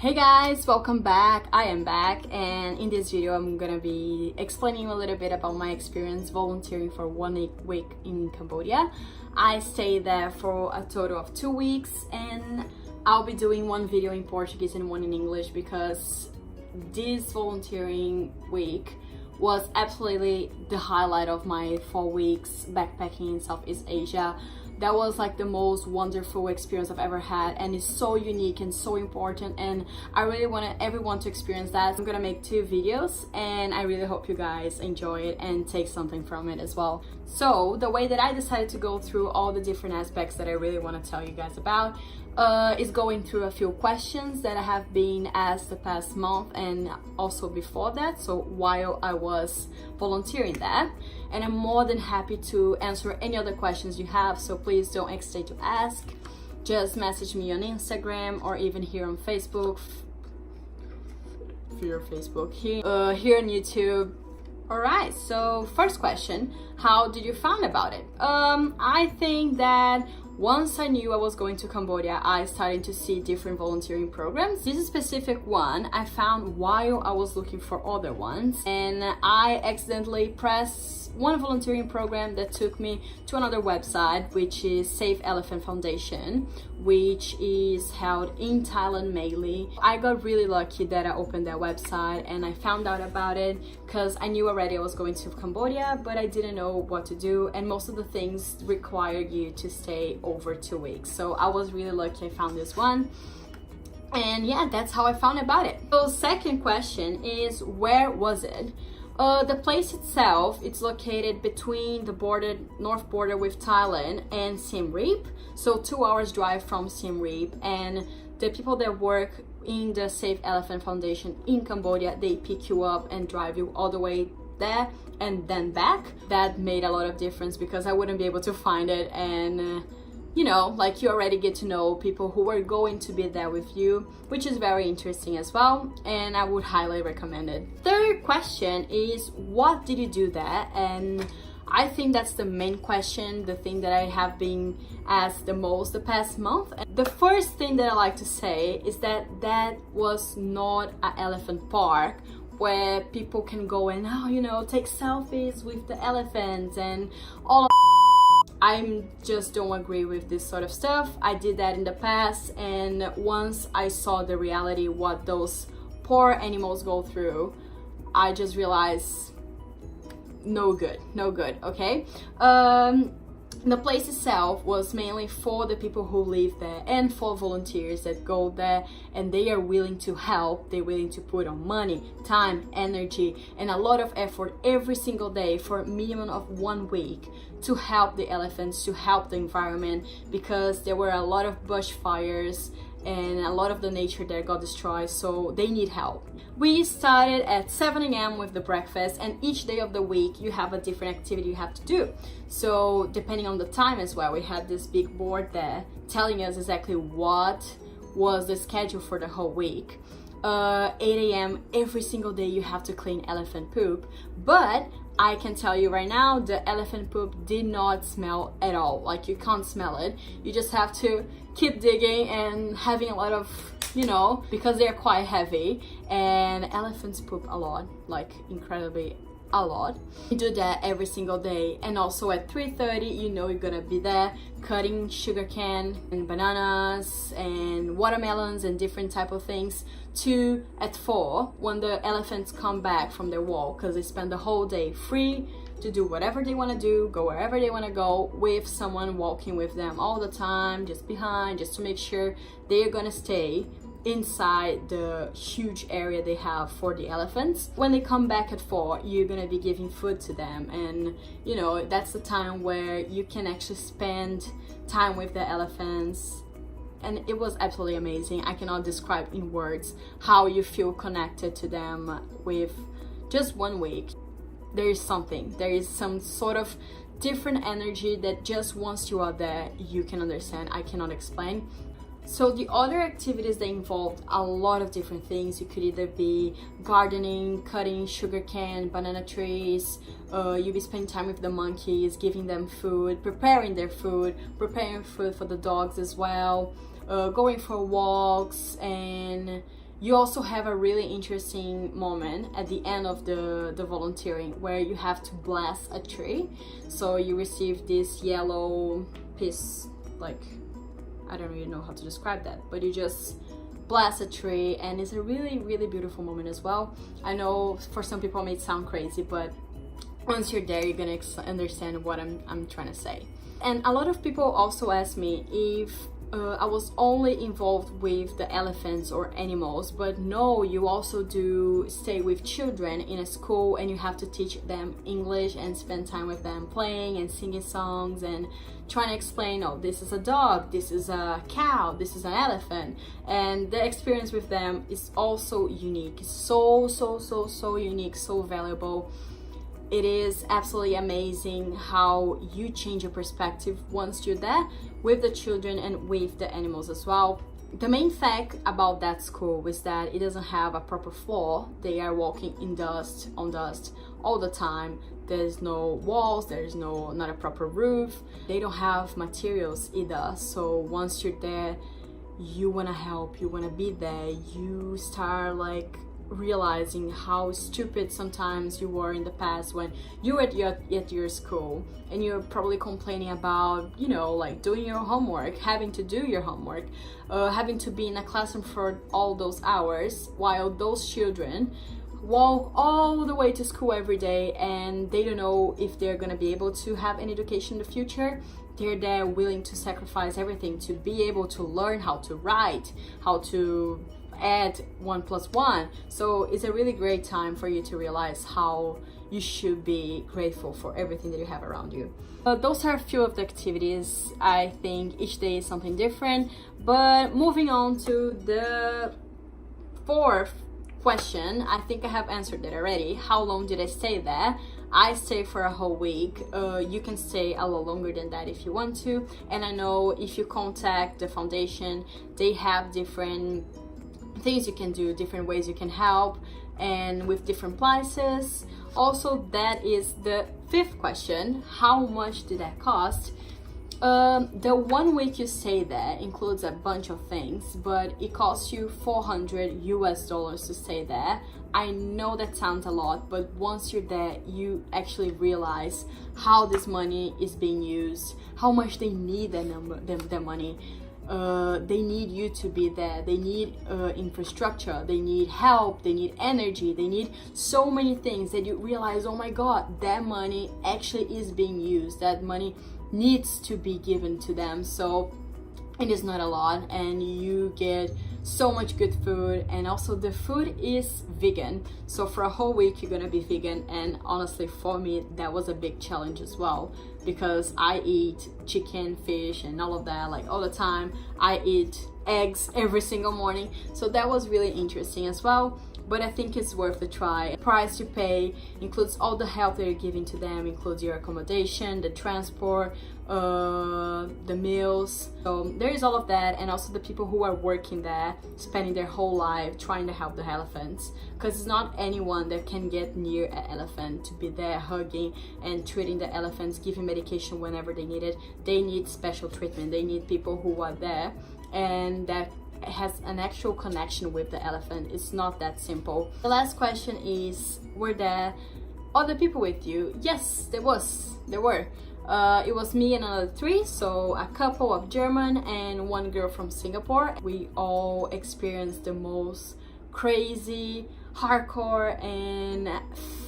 Hey guys, welcome back. I am back, and in this video I'm gonna be explaining a little bit about my experience volunteering for 1 week in Cambodia. I stayed there for a total of 2 weeks, and I'll be doing one video in Portuguese and one in English because this volunteering week was absolutely the highlight of my 4 weeks backpacking in Southeast Asia. That was like the most wonderful experience I've ever had, and it's so unique and so important, and I really wanted everyone to experience that. I'm gonna make 2 videos and I really hope you guys enjoy it and take something from it as well. So the way that I decided to go through all the different aspects that I really want to tell you guys about is going through a few questions that I have been asked the past month and also before that, so while I was volunteering that. And I'm more than happy to answer any other questions you have, so please don't hesitate to ask. Just message me on Instagram or even here on Facebook, here on YouTube. Alright, so first question, how did you find about it? I think that once I knew I was going to Cambodia, I started to see different volunteering programs. This specific one I found while I was looking for other ones, and I accidentally pressed one volunteering program that took me to another website, which is Safe Elephant Foundation, which is held in Thailand mainly. I got really lucky that I opened that website and I found out about it because I knew already I was going to Cambodia, but I didn't know what to do, and most of the things require you to stay over 2 weeks. So I was really lucky I found this one. And yeah, that's how I found about it. So second question is, where was it? The place itself, it's located between the north border with Thailand and Siem Reap, so 2 hours drive from Siem Reap. And the people that work in the Safe Elephant Foundation in Cambodia, they pick you up and drive you all the way there and then back. That made a lot of difference because I wouldn't be able to find it, and you know, like, you already get to know people who are going to be there with you, which is very interesting as well, and I would highly recommend it. Third question is, what did you do there? And I think that's the main question, the thing that I have been asked the most the past month. The first thing that I like to say is that that was not an elephant park where people can go and, take selfies with the elephants and all of I just don't agree with this sort of stuff. I did that in the past, and once I saw the reality, what those poor animals go through, I just realized no good, okay? The place itself was mainly for the people who live there and for volunteers that go there, and they are willing to help. They're willing to put on money, time, energy, and a lot of effort every single day for a minimum of 1 week to help the elephants, to help the environment, because there were a lot of bushfires and a lot of the nature there got destroyed, so they need help. We started at 7 a.m. with the breakfast, and each day of the week you have a different activity you have to do. So depending on the time as well, we had this big board there telling us exactly what was the schedule for the whole week. 8 a.m. every single day you have to clean elephant poop, but I can tell you right now, the elephant poop did not smell at all. Like, you can't smell it. You just have to keep digging and having a lot of, because they're quite heavy, and elephants poop a lot, like incredibly a lot. You do that every single day, and also at 3:30, you're gonna be there cutting sugarcane and bananas and watermelons and different type of things, to at 4 when the elephants come back from their walk, because they spend the whole day free to do whatever they want to do, go wherever they want to go, with someone walking with them all the time, just behind, just to make sure they're gonna stay inside the huge area they have for the elephants. When they come back at 4, you're gonna be giving food to them, and that's the time where you can actually spend time with the elephants. And it was absolutely amazing. I cannot describe in words how you feel connected to them with just 1 week. There is some sort of different energy that just once you are there, you can understand. I cannot explain. So the other activities, they involved a lot of different things. You could either be gardening, cutting sugarcane, banana trees, you'll be spending time with the monkeys, giving them food, preparing their food, preparing food for the dogs as well, going for walks, and You also have a really interesting moment at the end of the volunteering where you have to bless a tree. So you receive this yellow piece, like, I don't really know how to describe that, but you just bless a tree, and it's a really, really beautiful moment as well. I know for some people it may sound crazy, but once you're there, you're gonna understand what I'm trying to say. And a lot of people also ask me if I was only involved with the elephants or animals, but no, you also do stay with children in a school, and you have to teach them English and spend time with them playing and singing songs and trying to explain, oh, this is a dog, this is a cow, this is an elephant. And the experience with them is also unique. It's so unique, so valuable. It is absolutely amazing how you change your perspective once you're there with the children and with the animals as well. The main fact about that school is that it doesn't have a proper floor. They are walking in dust, on dust all the time. There's no walls, there's not a proper roof. They don't have materials either. So once you're there, you want to help, you want to be there. You start like realizing how stupid sometimes you were in the past when you were at your school, and you're probably complaining about, you know, like doing your homework, having to do your homework, having to be in a classroom for all those hours, while those children walk all the way to school every day, and they don't know if they're gonna be able to have an education in the future. They're there willing to sacrifice everything to be able to learn how to write, how to add 1 + 1. So it's a really great time for you to realize how you should be grateful for everything that you have around you. Those are a few of the activities. I think each day is something different. But moving on to the fourth question, I think I have answered that already. How long did I stay there? I stayed for a whole week. You can stay a lot longer than that if you want to. And I know if you contact the foundation, they have different things you can do, different ways you can help, and with different prices. Also, that is the fifth question. How much did that cost? The 1 week you stay there includes a bunch of things, but it costs you $400 to stay there. I know that sounds a lot, but once you're there, you actually realize how this money is being used, how much they need their money. They need you to be there. They need infrastructure, they need help, they need energy, they need so many things that you realize, oh my god, that money actually is being used, that money needs to be given to them. So it is not a lot, and you get so much good food, and also the food is vegan. So for a whole week you're gonna be vegan, and honestly for me that was a big challenge as well, because I eat chicken, fish and all of that like all the time. I eat eggs every single morning, so that was really interesting as well. But I think it's worth the try. The price you pay includes all the help that you're giving to them, includes your accommodation, the transport, the meals. So there is all of that, and also the people who are working there, spending their whole life trying to help the elephants, because it's not anyone that can get near an elephant to be there hugging and treating the elephants, giving medication whenever they need it. They need special treatment. They need people who are there and that has an actual connection with the elephant. It's not that simple. The last question is, were there other people with you? Yes, there were. It was me and another 3, so a couple of German and 1 girl from Singapore. We all experienced the most crazy, hardcore and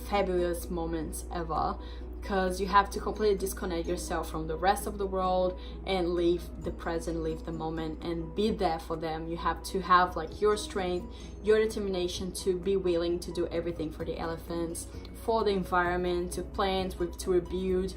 fabulous moments ever, because you have to completely disconnect yourself from the rest of the world and live the present, live the moment, and be there for them. You have to have like your strength, your determination to be willing to do everything for the elephants, for the environment, to plant, to rebuild,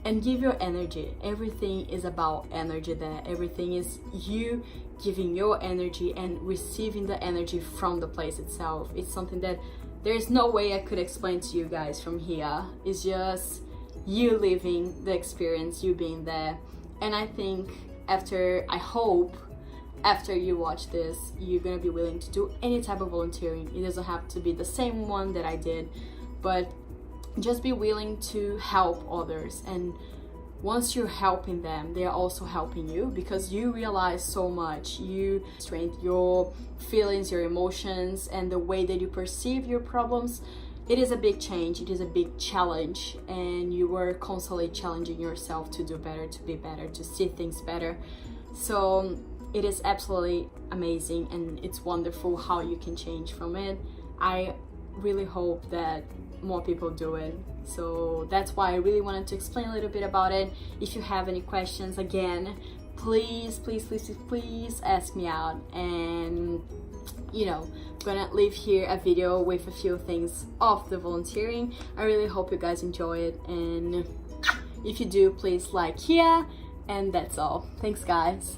and give your energy. Everything is about energy there. Everything is you giving your energy and receiving the energy from the place itself. It's something that there's no way I could explain to you guys from here. It's just you living the experience, you being there. And I think I hope after you watch this, you're gonna be willing to do any type of volunteering. It doesn't have to be the same one that I did, but just be willing to help others and once you're helping them, they are also helping you, because you realize so much. You strengthen your feelings, your emotions, and the way that you perceive your problems. It is a big change, it is a big challenge, and you are constantly challenging yourself to do better, to be better, to see things better. So it is absolutely amazing, and it's wonderful how you can change from it. I really hope that more people do it. So that's why I really wanted to explain a little bit about it. If you have any questions, again, please ask me out. And you know, I'm gonna leave here a video with a few things of the volunteering. I really hope you guys enjoy it, and if you do, please like here. And that's all. Thanks, guys.